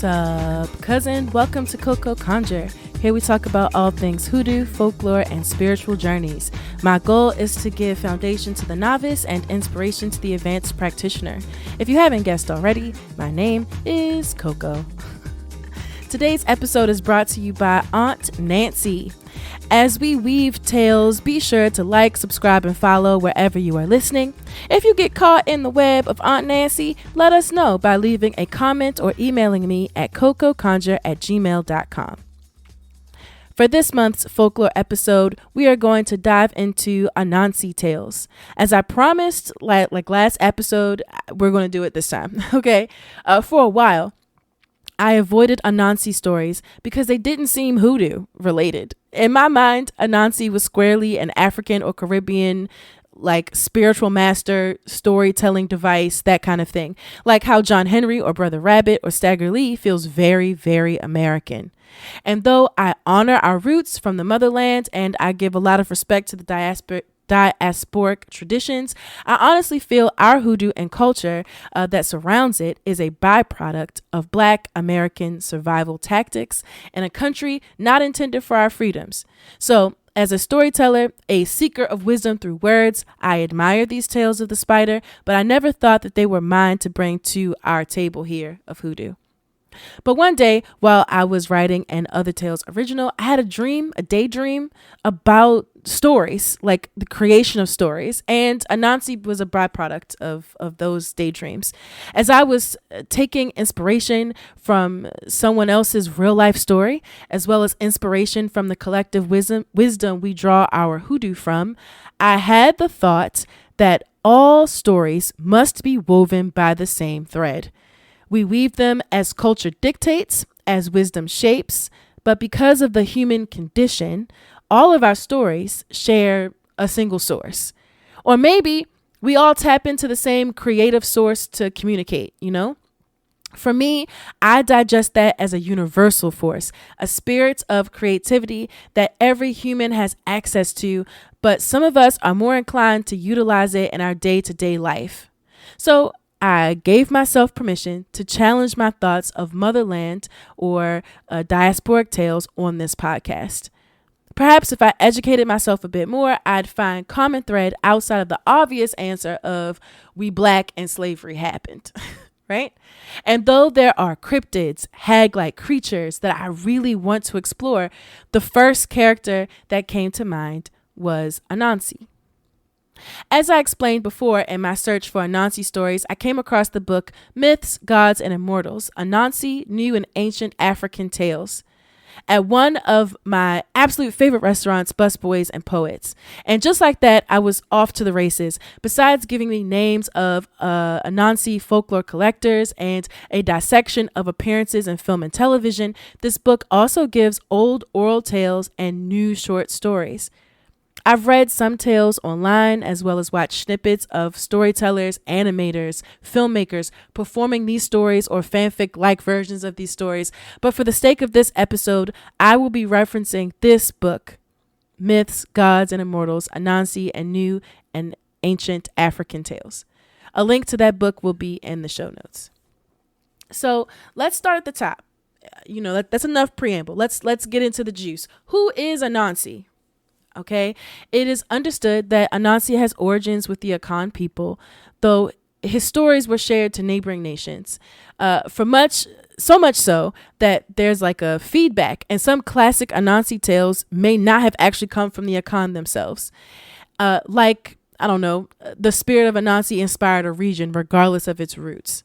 What's up, cousin? Welcome to CoCo Conjure. Here we talk about all things hoodoo, folklore, and spiritual journeys. My goal is to give foundation to the novice and inspiration to the advanced practitioner. If you haven't guessed already, my name is CoCo. Today's episode is brought to you by Aunt Nancy. As we weave tales, be sure to like, subscribe, and follow wherever you are listening. If you get caught in the web of Aunt Nancy, let us know by leaving a comment or emailing me at cococonjure@gmail.com. For this month's folklore episode, we are going to dive into Anansi tales. As I promised, like last episode, we're going to do it this time, okay? For a while, I avoided Anansi stories because they didn't seem hoodoo related. In my mind, Anansi was squarely an African or Caribbean, like spiritual master, storytelling device, that kind of thing. Like how John Henry or Bre Rabbit or Stagger Lee feels very, very American. And though I honor our roots from the motherland and I give a lot of respect to the diasporic traditions, I honestly feel our hoodoo and culture that surrounds it is a byproduct of Black American survival tactics in a country not intended for our freedoms. So, as a storyteller, a seeker of wisdom through words, I admire these tales of the spider, but I never thought that they were mine to bring to our table here of hoodoo. But one day, while I was writing an Other Tales original, I had a daydream about stories, like the creation of stories. And Anansi was a byproduct of those daydreams. As I was taking inspiration from someone else's real life story, as well as inspiration from the collective wisdom we draw our hoodoo from, I had the thought that all stories must be woven by the same thread. We weave them as culture dictates, as wisdom shapes, but because of the human condition, all of our stories share a single source. Or maybe we all tap into the same creative source to communicate, you know? For me, I digest that as a universal force, a spirit of creativity that every human has access to, but some of us are more inclined to utilize it in our day-to-day life. So I gave myself permission to challenge my thoughts of motherland or diasporic tales on this podcast. Perhaps if I educated myself a bit more, I'd find common thread outside of the obvious answer of we Black and slavery happened, right? And though there are cryptids, hag-like creatures that I really want to explore, the first character that came to mind was Anansi. As I explained before in my search for Anansi stories, I came across the book Myths, Gods, and Immortals, Anansi, New and Ancient African Tales, at one of my absolute favorite restaurants, Busboys and Poets. And just like that, I was off to the races. Besides giving me names of Anansi folklore collectors and a dissection of appearances in film and television, this book also gives old oral tales and new short stories. I've read some tales online as well as watched snippets of storytellers, animators, filmmakers performing these stories or fanfic-like versions of these stories. But for the sake of this episode, I will be referencing this book, Myths, Gods, and Immortals, Anansi, and New and Ancient African Tales. A link to that book will be in the show notes. So let's start at the top. That's enough preamble. Let's get into the juice. Who is Anansi? Okay, it is understood that Anansi has origins with the Akan people, though his stories were shared to neighboring nations. So much so that there's like a feedback, and some classic Anansi tales may not have actually come from the Akan themselves. The spirit of Anansi inspired a region regardless of its roots.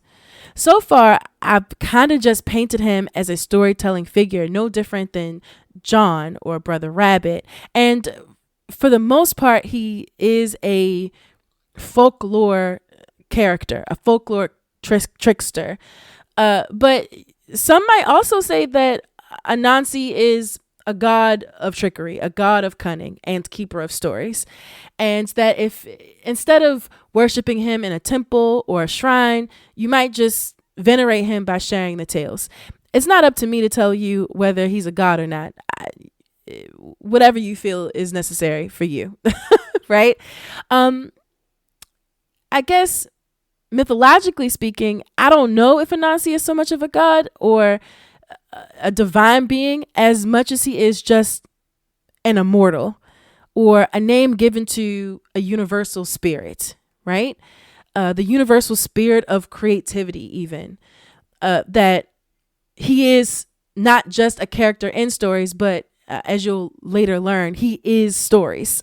So far, I've kind of just painted him as a storytelling figure, no different than John or Bre Rabbit. And for the most part, he is a folklore character, a folklore trickster. But some might also say that Anansi is a god of trickery, a god of cunning, and keeper of stories. And that if instead of worshiping him in a temple or a shrine, you might just venerate him by sharing the tales. It's not up to me to tell you whether he's a god or not. Whatever you feel is necessary for you, right? I guess mythologically speaking, I don't know if Anansi is so much of a god or a divine being as much as he is just an immortal or a name given to a universal spirit, right? The universal spirit of creativity, even. That he is not just a character in stories, but as you'll later learn, he is stories,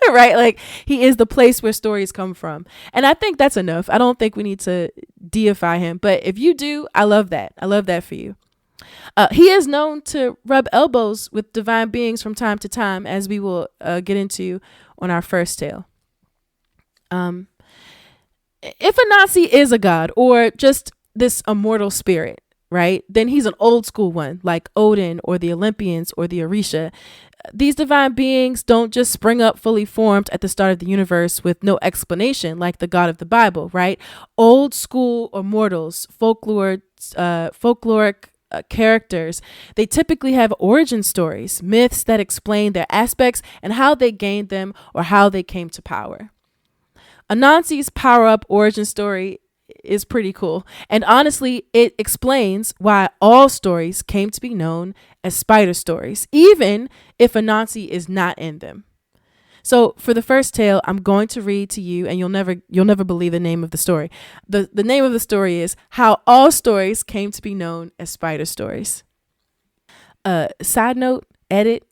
right? Like he is the place where stories come from. And I think that's enough. I don't think we need to deify him. But if you do, I love that. I love that for you. He is known to rub elbows with divine beings from time to time, as we will get into on our first tale. If Anansi is a god or just this immortal spirit, right, then he's an old school one like Odin or the Olympians or the Orisha. These divine beings don't just spring up fully formed at the start of the universe with no explanation like the God of the Bible, right? Old school immortals, folkloric characters, they typically have origin stories, myths that explain their aspects and how they gained them or how they came to power. Anansi's power-up origin story is pretty cool. And honestly, it explains why all stories came to be known as spider stories, even if Anansi is not in them. So for the first tale, I'm going to read to you, and you'll never believe the name of the story. The name of the story is How All Stories Came to Be Known as Spider Stories. Side note, edit,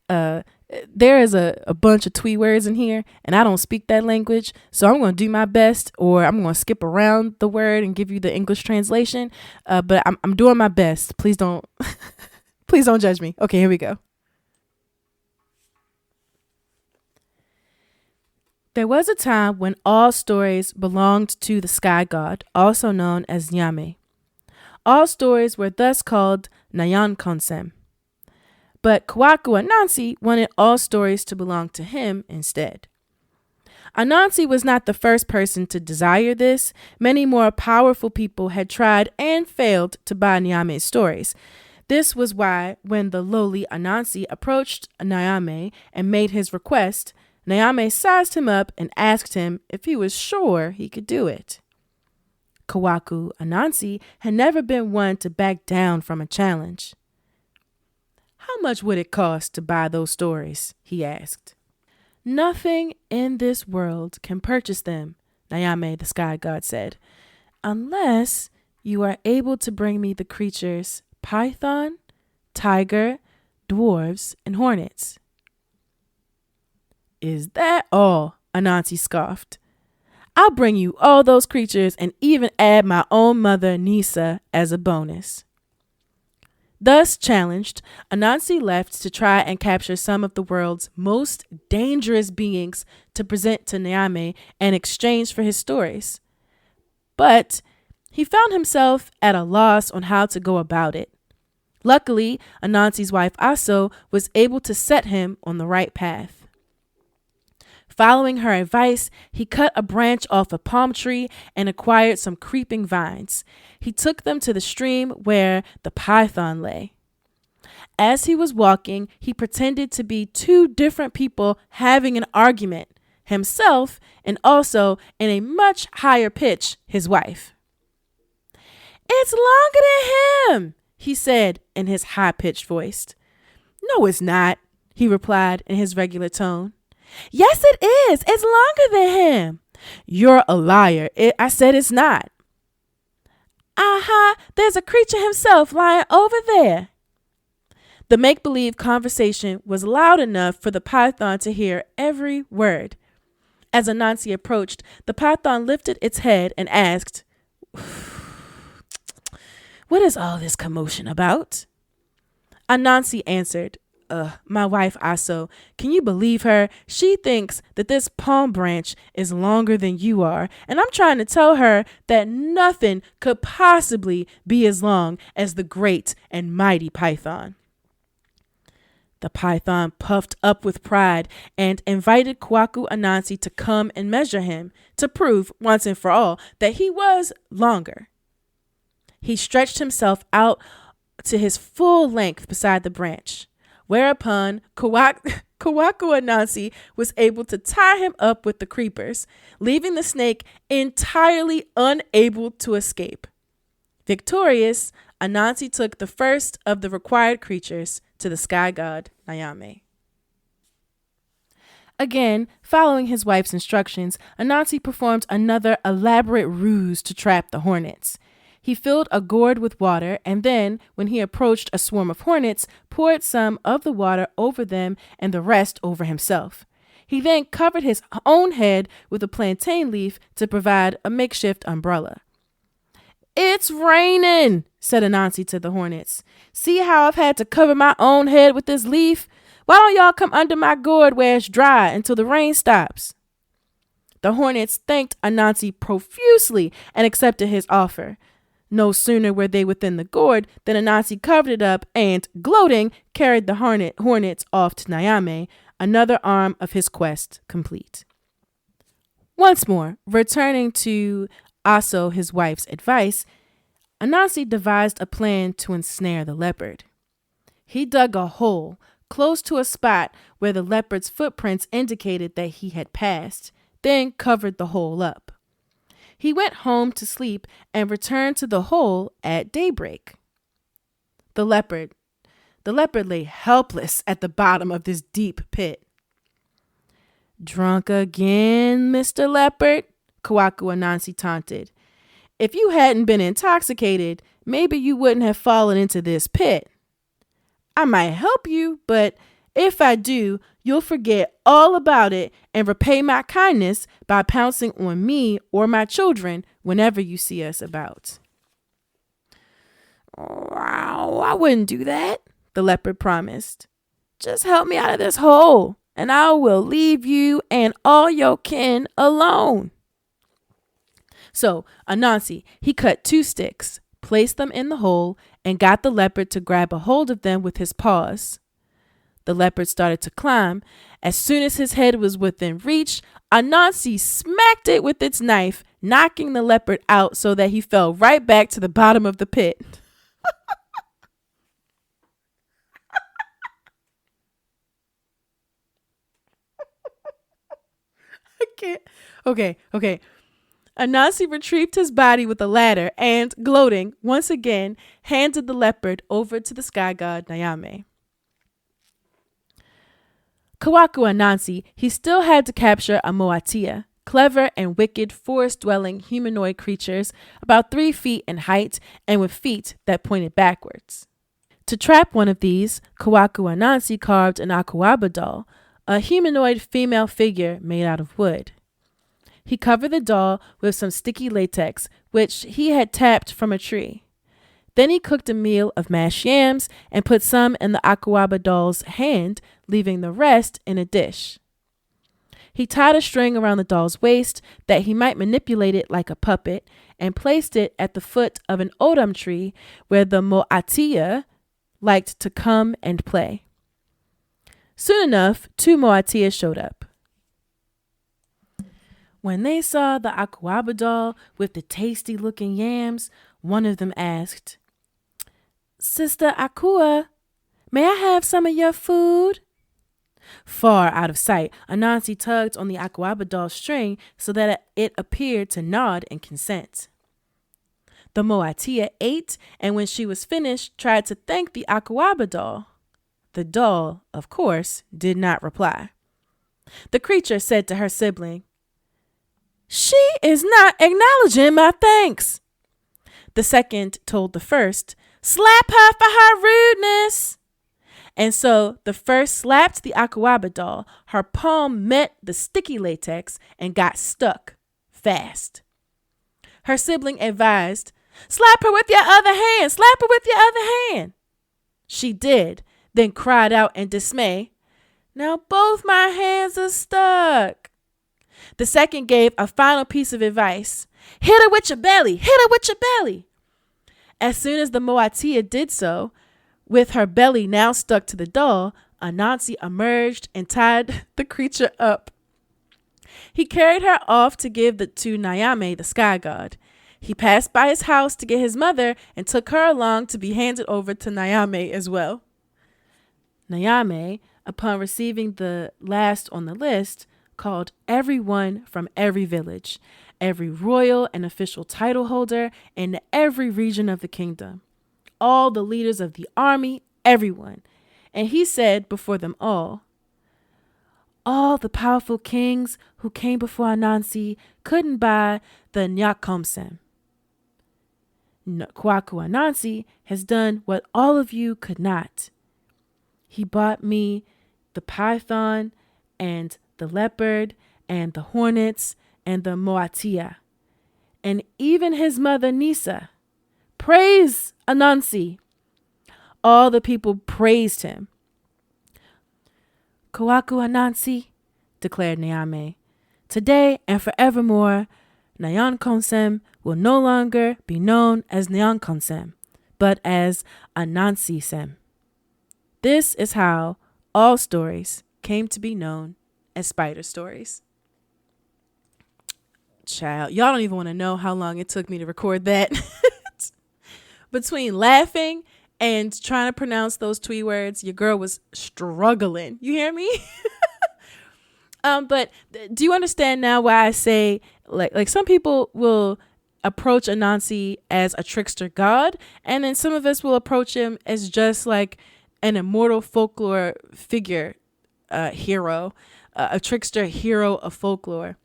there is a bunch of twee words in here, and I don't speak that language, so I'm going to do my best, or I'm going to skip around the word and give you the English translation, but I'm doing my best. Please don't please don't judge me. Okay, here we go. There was a time when all stories belonged to the sky god, also known as Nyame. All stories were thus called Nyankonsem. But CoCo Anansi wanted all stories to belong to him instead. Anansi was not the first person to desire this. Many more powerful people had tried and failed to buy Nyame's stories. This was why when the lowly Anansi approached Nyame and made his request, Nyame sized him up and asked him if he was sure he could do it. CoCo Anansi had never been one to back down from a challenge. How much would it cost to buy those stories? He asked. Nothing in this world can purchase them, Nyame the sky god said, unless you are able to bring me the creatures python, tiger, dwarves, and hornets. Is that all? Anansi scoffed. I'll bring you all those creatures and even add my own mother, Nisa, as a bonus. Thus challenged, Anansi left to try and capture some of the world's most dangerous beings to present to Nyame in exchange for his stories. But he found himself at a loss on how to go about it. Luckily, Anansi's wife Aso was able to set him on the right path. Following her advice, he cut a branch off a palm tree and acquired some creeping vines. He took them to the stream where the python lay. As he was walking, he pretended to be two different people having an argument, himself and also, in a much higher pitch, his wife. It's longer than him, he said in his high-pitched voice. No, it's not, he replied in his regular tone. Yes, it is. It's longer than him. You're a liar. I said it's not. Aha, there's a creature himself lying over there. The make-believe conversation was loud enough for the python to hear every word. As Anansi approached, the python lifted its head and asked, What is all this commotion about? Anansi answered, my wife Aso, can you believe her? She thinks that this palm branch is longer than you are, and I'm trying to tell her that nothing could possibly be as long as the great and mighty python. The python puffed up with pride and invited CoCo Anansi to come and measure him to prove once and for all that he was longer. He stretched himself out to his full length beside the branch. Whereupon CoCo CoCo Anansi was able to tie him up with the creepers, leaving the snake entirely unable to escape. Victorious, Anansi took the first of the required creatures to the sky god Nyame. Again, following his wife's instructions, Anansi performed another elaborate ruse to trap the hornets. He filled a gourd with water and then, when he approached a swarm of hornets, poured some of the water over them and the rest over himself. He then covered his own head with a plantain leaf to provide a makeshift umbrella. "It's raining," said Anansi to the hornets. "See how I've had to cover my own head with this leaf? Why don't y'all come under my gourd where it's dry until the rain stops?" The hornets thanked Anansi profusely and accepted his offer. No sooner were they within the gourd than Anansi covered it up and, gloating, carried the hornets off to Nyame, another arm of his quest complete. Once more, returning to Aso, his wife's advice, Anansi devised a plan to ensnare the leopard. He dug a hole close to a spot where the leopard's footprints indicated that he had passed, then covered the hole up. He went home to sleep and returned to the hole at daybreak. The leopard lay helpless at the bottom of this deep pit. "Drunk again, Mr. Leopard?" CoCo Anansi taunted. "If you hadn't been intoxicated, maybe you wouldn't have fallen into this pit. I might help you, but if I do, you'll forget all about it and repay my kindness by pouncing on me or my children whenever you see us about." "Wow, I wouldn't do that," the leopard promised. "Just help me out of this hole, and I will leave you and all your kin alone." So Anansi, he cut 2 sticks, placed them in the hole, and got the leopard to grab a hold of them with his paws. The leopard started to climb. As soon as his head was within reach, Anansi smacked it with its knife, knocking the leopard out so that he fell right back to the bottom of the pit. I can't. Okay. Anansi retrieved his body with a ladder and, gloating, once again, handed the leopard over to the sky god Nyame. CoCo Anansi, he still had to capture a moatia, clever and wicked forest-dwelling humanoid creatures about 3 feet in height and with feet that pointed backwards. To trap one of these, CoCo Anansi carved an Akuaba doll, a humanoid female figure made out of wood. He covered the doll with some sticky latex, which he had tapped from a tree. Then he cooked a meal of mashed yams and put some in the Akuaba doll's hand, leaving the rest in a dish. He tied a string around the doll's waist that he might manipulate it like a puppet and placed it at the foot of an odum tree where the moatia liked to come and play. Soon enough, 2 moatias showed up. When they saw the Akuaba doll with the tasty-looking yams, one of them asked, "Sister Akua, may I have some of your food?" Far out of sight, Anansi tugged on the Akuaba doll's string so that it appeared to nod in consent. The moatia ate, and when she was finished, tried to thank the Akuaba doll. The doll, of course, did not reply. The creature said to her sibling, "She is not acknowledging my thanks." The second told the first, "Slap her for her rudeness." And so the first slapped the Akuaba doll. Her palm met the sticky latex and got stuck fast. Her sibling advised, "Slap her with your other hand. Slap her with your other hand." She did, then cried out in dismay, "Now both my hands are stuck." The second gave a final piece of advice. "Hit her with your belly. Hit her with your belly." As soon as the moatia did so, with her belly now stuck to the doll, Anansi emerged and tied the creature up. He carried her off to give to Nyame, the sky god. He passed by his house to get his mother and took her along to be handed over to Nyame as well. Nyame, upon receiving the last on the list, called everyone from every village, every royal and official title holder in every region of the kingdom, all the leaders of the army, everyone. And he said before them all the powerful kings who came before Anansi couldn't buy the Nyakomsem. CoCo Anansi has done what all of you could not. He bought me the python and the leopard and the hornets and the moatia. And even his mother Nisa. Praise Anansi. All the people praised him. CoCo Anansi, declared Nyame, today and forevermore, Nyankonsem will no longer be known as Nyankonsem, but as Anansi-sem. This is how all stories came to be known as spider stories. Child, y'all don't even want to know how long it took me to record that. Between laughing and trying to pronounce those twee words, your girl was struggling. You hear me? But do you understand now why I say like some people will approach Anansi as a trickster god, and then some of us will approach him as just like an immortal folklore figure, hero, a trickster hero of folklore.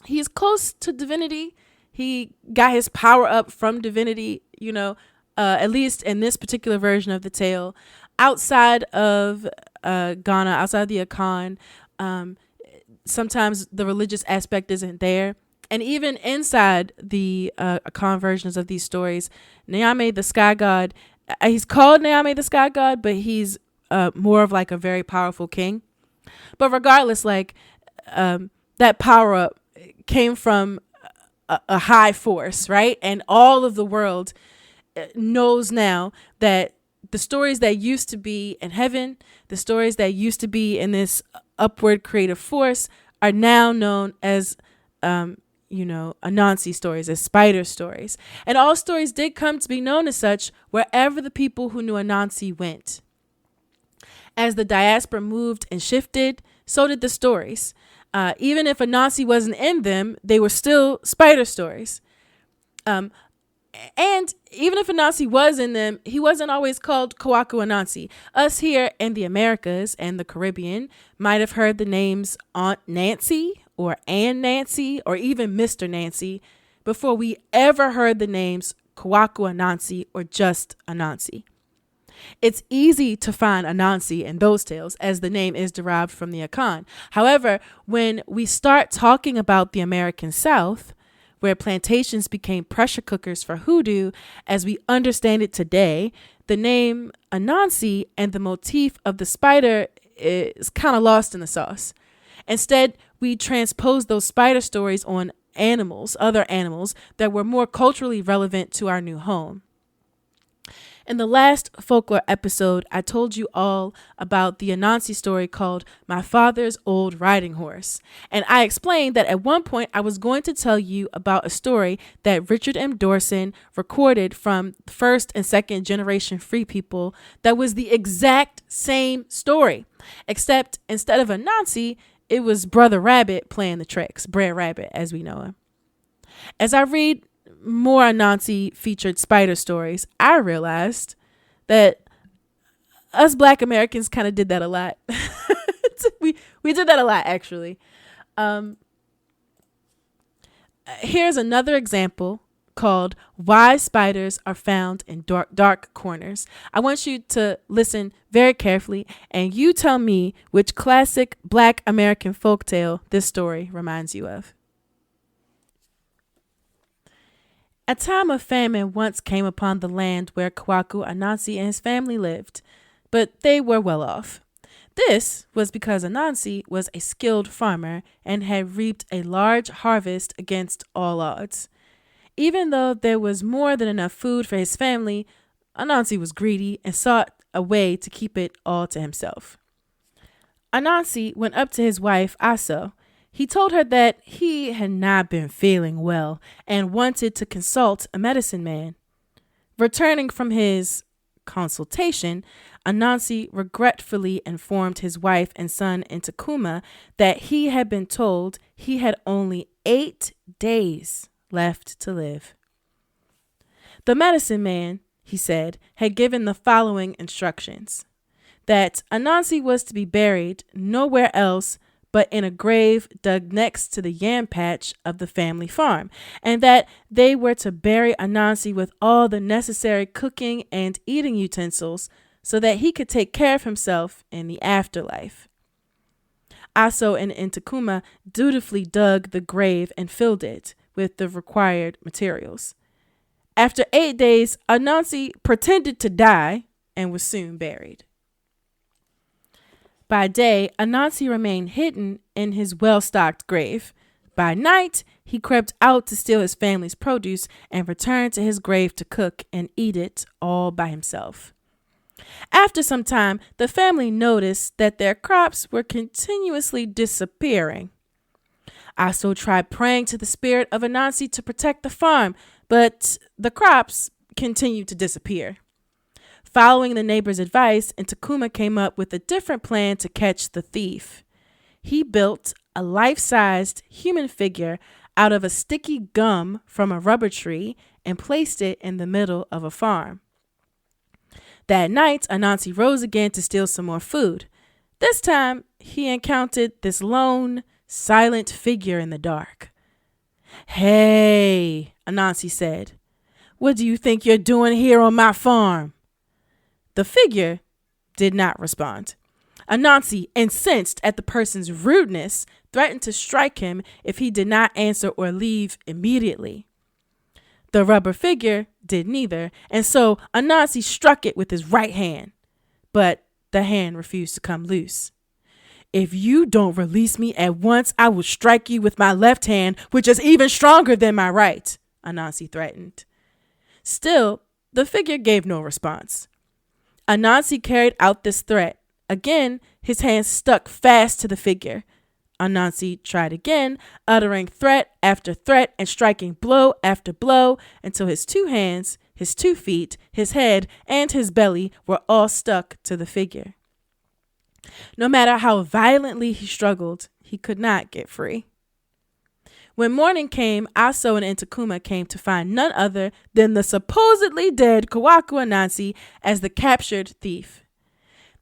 He's close to divinity. He got his power up from divinity, at least in this particular version of the tale. Outside of Ghana, outside the Akan, sometimes the religious aspect isn't there. And even inside the Akan versions of these stories, Nyame the sky god, he's called Nyame the sky god, but he's more of like a very powerful king. But regardless, that power up came from a high force, right? And all of the world knows now that the stories that used to be in heaven, the stories that used to be in this upward creative force are now known as, Anansi stories, as spider stories. And all stories did come to be known as such wherever the people who knew Anansi went. As the diaspora moved and shifted, so did the stories. Even if Anansi wasn't in them, they were still spider stories. And even if Anansi was in them, he wasn't always called CoCo Anansi. Us here in the Americas and the Caribbean might have heard the names Aunt Nancy or Ann Nancy or even Mr. Nancy before we ever heard the names CoCo Anansi or just Anansi. It's easy to find Anansi in those tales, as the name is derived from the Akan. However, when we start talking about the American South, where plantations became pressure cookers for hoodoo as we understand it today, the name Anansi and the motif of the spider is kind of lost in the sauce. Instead, we transpose those spider stories on other animals that were more culturally relevant to our new home. In the last folklore episode, I told you all about the Anansi story called My Father's Old Riding Horse. And I explained that at one point I was going to tell you about a story that Richard M. Dorson recorded from first and second generation free people that was the exact same story, except instead of Anansi, it was Bre Rabbit playing the tricks, Bre Rabbit as we know him. As I read more Anansi featured spider stories, I realized that us Black Americans kind of did that a lot. we did that a lot, actually. Here's another example called Why Spiders Are Found in Dark Corners. I want you to listen very carefully and you tell me which classic Black American folktale this story reminds you of. A time of famine once came upon the land where CoCo Anansi and his family lived, but they were well off. This was because Anansi was a skilled farmer and had reaped a large harvest against all odds. Even though there was more than enough food for his family, Anansi was greedy and sought a way to keep it all to himself. Anansi went up to his wife, Aso. He told her that he had not been feeling well and wanted to consult a medicine man. Returning from his consultation, Anansi regretfully informed his wife and son in Takuma that he had been told he had only 8 days left to live. The medicine man, he said, had given the following instructions: that Anansi was to be buried nowhere else but in a grave dug next to the yam patch of the family farm, and that they were to bury Anansi with all the necessary cooking and eating utensils so that he could take care of himself in the afterlife. Aso and Takuma dutifully dug the grave and filled it with the required materials. After 8 days, Anansi pretended to die and was soon buried. By day, Anansi remained hidden in his well-stocked grave. By night, he crept out to steal his family's produce and returned to his grave to cook and eat it all by himself. After some time, the family noticed that their crops were continuously disappearing. Aso tried praying to the spirit of Anansi to protect the farm, but the crops continued to disappear. Following the neighbor's advice, Takuma came up with a different plan to catch the thief. He built a life-sized human figure out of a sticky gum from a rubber tree and placed it in the middle of a farm. That night, Anansi rose again to steal some more food. This time, he encountered this lone, silent figure in the dark. "Hey," Anansi said, "what do you think you're doing here on my farm?" The figure did not respond. Anansi, incensed at the person's rudeness, threatened to strike him if he did not answer or leave immediately. The rubber figure did neither, and so Anansi struck it with his right hand, but the hand refused to come loose. "If you don't release me at once, I will strike you with my left hand, which is even stronger than my right," Anansi threatened. Still, the figure gave no response. Anansi carried out this threat. Again, his hand stuck fast to the figure. Anansi tried again, uttering threat after threat and striking blow after blow until his 2 hands, his 2 feet, his head, and his belly were all stuck to the figure. No matter how violently he struggled, he could not get free. When morning came, Aso and Takuma came to find none other than the supposedly dead Kawaku Anansi as the captured thief.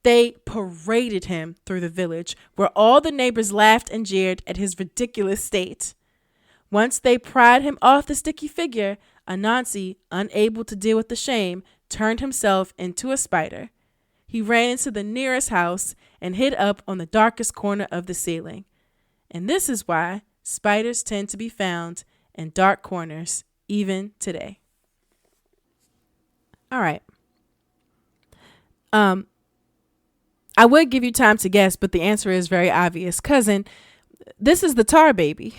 They paraded him through the village, where all the neighbors laughed and jeered at his ridiculous state. Once they pried him off the sticky figure, Anansi, unable to deal with the shame, turned himself into a spider. He ran into the nearest house and hid up on the darkest corner of the ceiling. And this is why spiders tend to be found in dark corners even today. All right. I would give you time to guess, but the answer is very obvious. Cousin, this is the tar baby.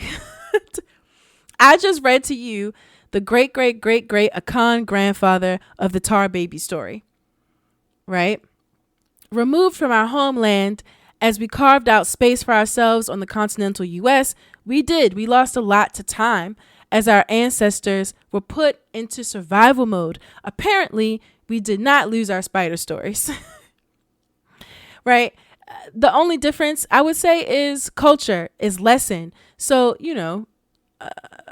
I just read to you the great Akan grandfather of the tar baby story, right? Removed from our homeland, as we carved out space for ourselves on the continental U.S., we lost a lot to time as our ancestors were put into survival mode. Apparently, we did not lose our spider stories, right? The only difference I would say is culture is lessened. So,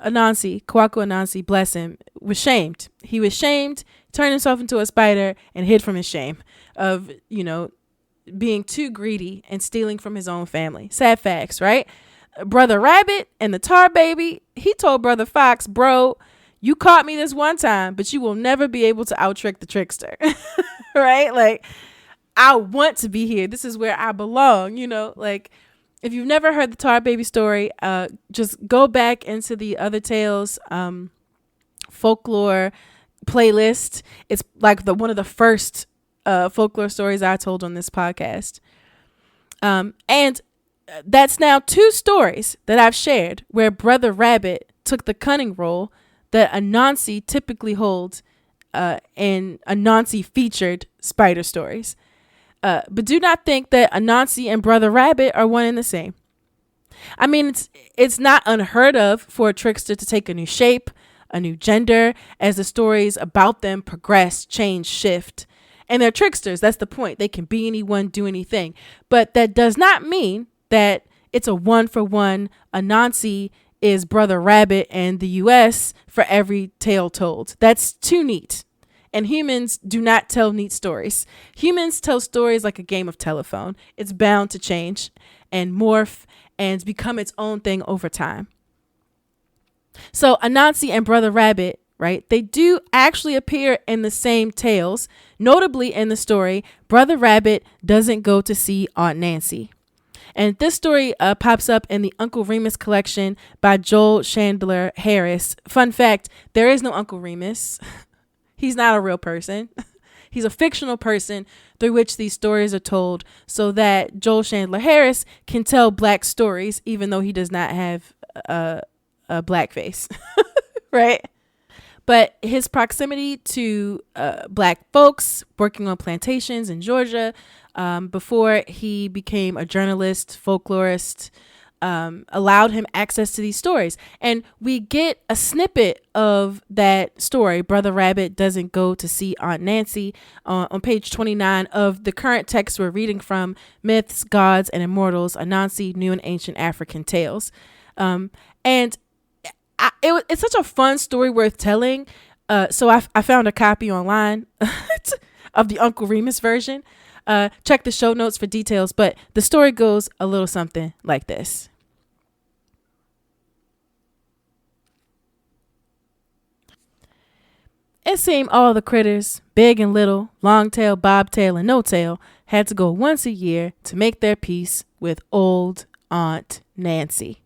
Anansi, Kawaku Anansi, bless him, was shamed. He was shamed, turned himself into a spider, and hid from his shame of, being too greedy and stealing from his own family. Sad facts, right? Brother Rabbit and the tar baby, he told Brother Fox, "Bro, you caught me this one time, but you will never be able to out-trick the trickster." Right? Like, I want to be here. This is where I belong, like, if you've never heard the tar baby story, just go back into the Other Tales folklore playlist. It's like one of the first folklore stories I told on this podcast. And that's now 2 stories that I've shared where Brother Rabbit took the cunning role that Anansi typically holds in Anansi featured spider stories. But do not think that Anansi and Brother Rabbit are one and the same. I mean, it's not unheard of for a trickster to take a new shape, a new gender, as the stories about them progress, change, shift. And they're tricksters. That's the point. They can be anyone, do anything. But that does not mean that it's a 1-for-1. Anansi is Brother Rabbit and the US for every tale told. That's too neat. And humans do not tell neat stories. Humans tell stories like a game of telephone. It's bound to change and morph and become its own thing over time. So Anansi and Brother Rabbit, right? They do actually appear in the same tales. Notably in the story, Brother Rabbit doesn't go to see Aunt Nancy. And this story pops up in the Uncle Remus collection by Joel Chandler Harris. Fun fact, there is no Uncle Remus. He's not a real person. He's a fictional person through which these stories are told so that Joel Chandler Harris can tell black stories, even though he does not have a black face, right? But his proximity to black folks working on plantations in Georgia before he became a journalist, folklorist, allowed him access to these stories. And we get a snippet of that story. Brother Rabbit doesn't go to see Aunt Nancy on page 29 of the current text we're reading from, Myths, Gods, and Immortals, Anansi, New and Ancient African Tales. And it's such a fun story worth telling. So I found a copy online of the Uncle Remus version. Check the show notes for details, but the story goes a little something like this. It seemed all the critters, big and little, long tail, bobtail, and no tail, had to go once a year to make their peace with old Aunt Nancy.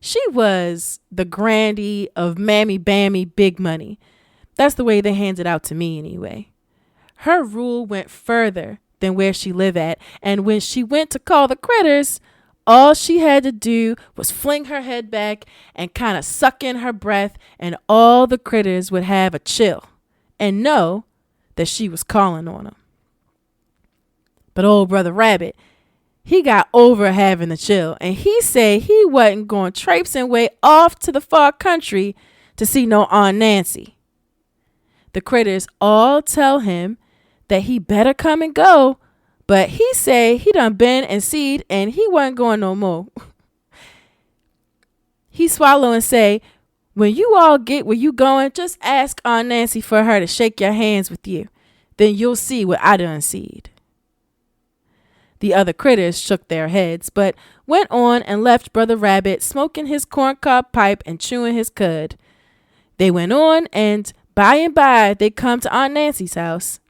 She was the granddie of Mammy Bammy Big Money. That's the way they handed out to me anyway. Her rule went further than where she lived at, and when she went to call the critters, all she had to do was fling her head back and kind of suck in her breath, and all the critters would have a chill and know that she was calling on them. But old Brother Rabbit, he got over having the chill, and he said he wasn't going traipsing way off to the far country to see no Aunt Nancy. The critters all tell him that he better come and go, but he say he done been and seed and he wasn't going no more. He swallow and say, when you all get where you going, just ask Aunt Nancy for her to shake your hands with you. Then you'll see what I done seed. The other critters shook their heads, but went on and left Brother Rabbit smoking his corncob pipe and chewing his cud. They went on, and by they come to Aunt Nancy's house.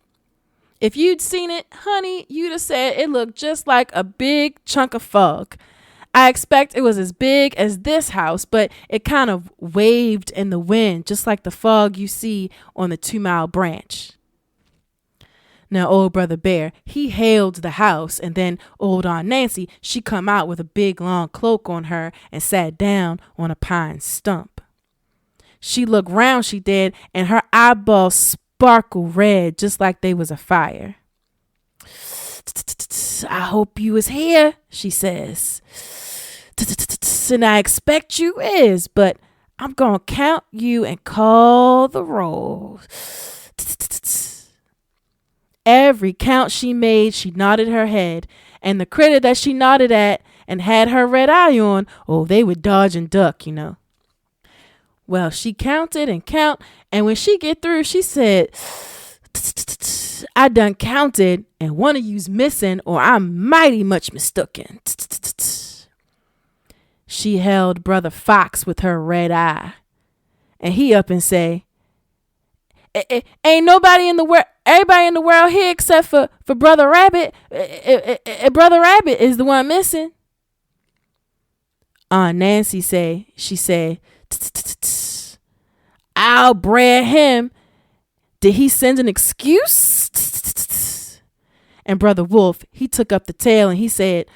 If you'd seen it, honey, you'd have said it looked just like a big chunk of fog. I expect it was as big as this house, but it kind of waved in the wind, just like the fog you see on the 2-mile branch. Now, old Brother Bear, he hailed the house, and then old Aunt Nancy, she come out with a big long cloak on her and sat down on a pine stump. She looked round, she did, and her eyeballs sparkled red just like they was afire. I hope you is here, she says. And I expect you is, but I'm gonna count you and call the roll. Every count she made, she nodded her head, and the critter that she nodded at and had her red eye on, oh, they would dodge and duck, you know. Well, she counted and and when she get through, she said, I done counted, and one of you's missing, or I'm mighty much mistaken. She held Brother Fox with her red eye, and he up and say, ain't nobody in the world, everybody in the world here except for Brother Rabbit. Brother Rabbit is the one missing. Aunt Nancy she said, I'll brer him. Did he send an excuse? And Brother Wolf, he took up the tale and he said,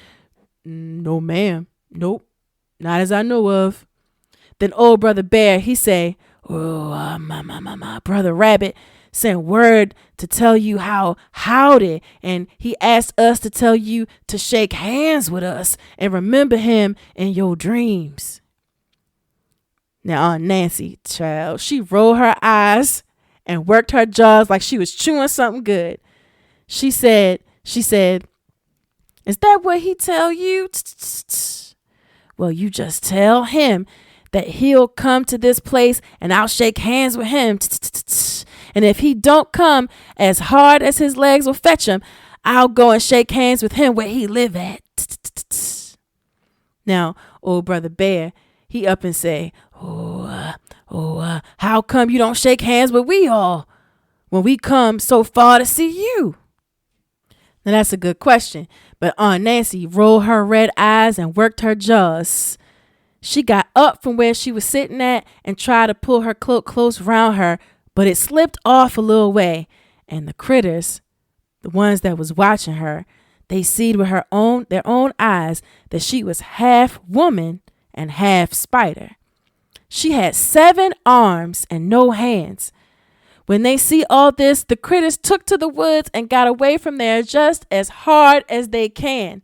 no, ma'am. Nope. Not as I know of. Then old Brother Bear, he say, oh, my Brother Rabbit sent word to tell you how howdy, and he asked us to tell you to shake hands with us and remember him in your dreams. Now Aunt Nancy, child, she rolled her eyes and worked her jaws like she was chewing something good. She said, "Is that what he tell you? Well, you just tell him that he'll come to this place and I'll shake hands with him. And if he don't come as hard as his legs will fetch him, I'll go and shake hands with him where he live at." Now, old brother Bear, he up and say, how come you don't shake hands with we all when we come so far to see you? Now, that's a good question. But Aunt Nancy rolled her red eyes and worked her jaws. She got up from where she was sitting at and tried to pull her cloak close round her, but it slipped off a little way. And the critters, the ones that was watching her, they seed with their own eyes that she was half woman and half spider. She had 7 arms and no hands. When they see all this, the critters took to the woods and got away from there just as hard as they can.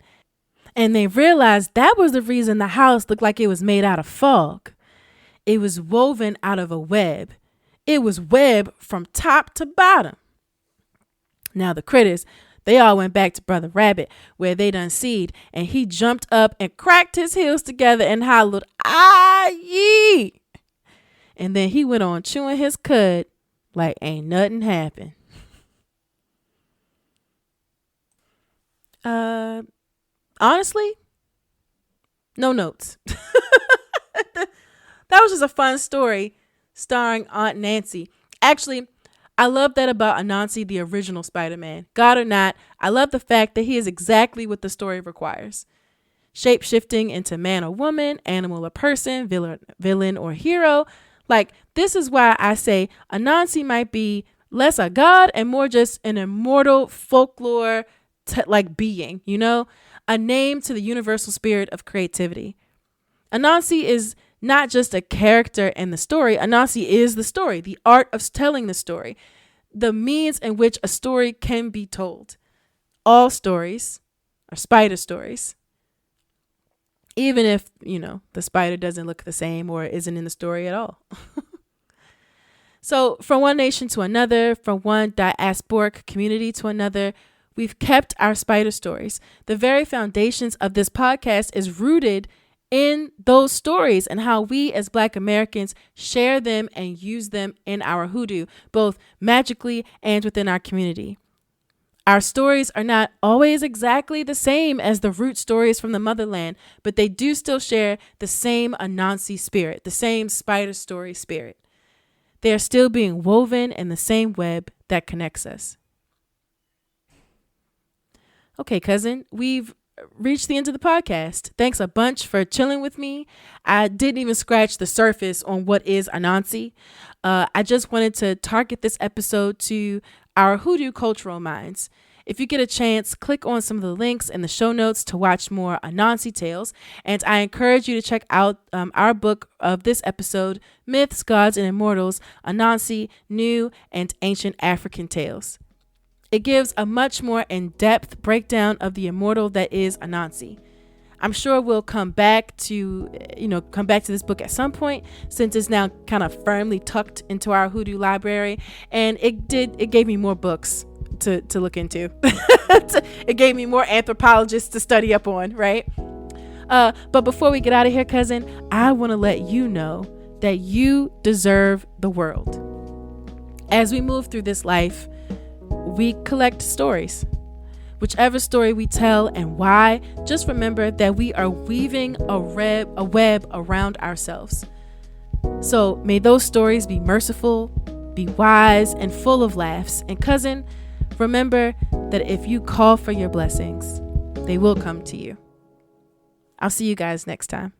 And they realized that was the reason the house looked like it was made out of fog. It was woven out of a web. It was web from top to bottom. Now the critters, they all went back to Brother Rabbit where they done seed, and he jumped up and cracked his heels together and hollered, "Ah, yee!" And then he went on chewing his cud like ain't nothing happened. Honestly, no notes. That was just a fun story starring Aunt Nancy. Actually, I love that about Anansi, the original Spider-Man. God or not, I love the fact that he is exactly what the story requires. Shape-shifting into man or woman, animal or person, villain or hero. Like, this is why I say Anansi might be less a god and more just an immortal folklore being, you know, a name to the universal spirit of creativity. Anansi is not just a character in the story. Anansi is the story, the art of telling the story, the means in which a story can be told. All stories are spider stories. Even if, you know, the spider doesn't look the same or isn't in the story at all. So from one nation to another, from one diasporic community to another, we've kept our spider stories. The very foundations of this podcast is rooted in those stories and how we as Black Americans share them and use them in our hoodoo, both magically and within our community. Our stories are not always exactly the same as the root stories from the motherland, but they do still share the same Anansi spirit, the same spider story spirit. They are still being woven in the same web that connects us. Okay, cousin, we've reached the end of the podcast. Thanks a bunch for chilling with me. I didn't even scratch the surface on what is Anansi. I just wanted to target this episode to our hoodoo cultural minds. If you get a chance, click on some of the links in the show notes to watch more Anansi tales. And I encourage you to check out our book of this episode, Myths, Gods, and Immortals, Anansi, New and Ancient African Tales. It gives a much more in-depth breakdown of the immortal that is Anansi. I'm sure we'll come back to this book at some point, since it's now kind of firmly tucked into our hoodoo library, and it gave me more books to look into. It gave me more anthropologists to study up on, right? But before we get out of here, cousin, I want to let you know that you deserve the world. As we move through this life, we collect stories. Whichever story we tell and why, just remember that we are weaving a web around ourselves. So may those stories be merciful, be wise, and full of laughs. And cousin, remember that if you call for your blessings, they will come to you. I'll see you guys next time.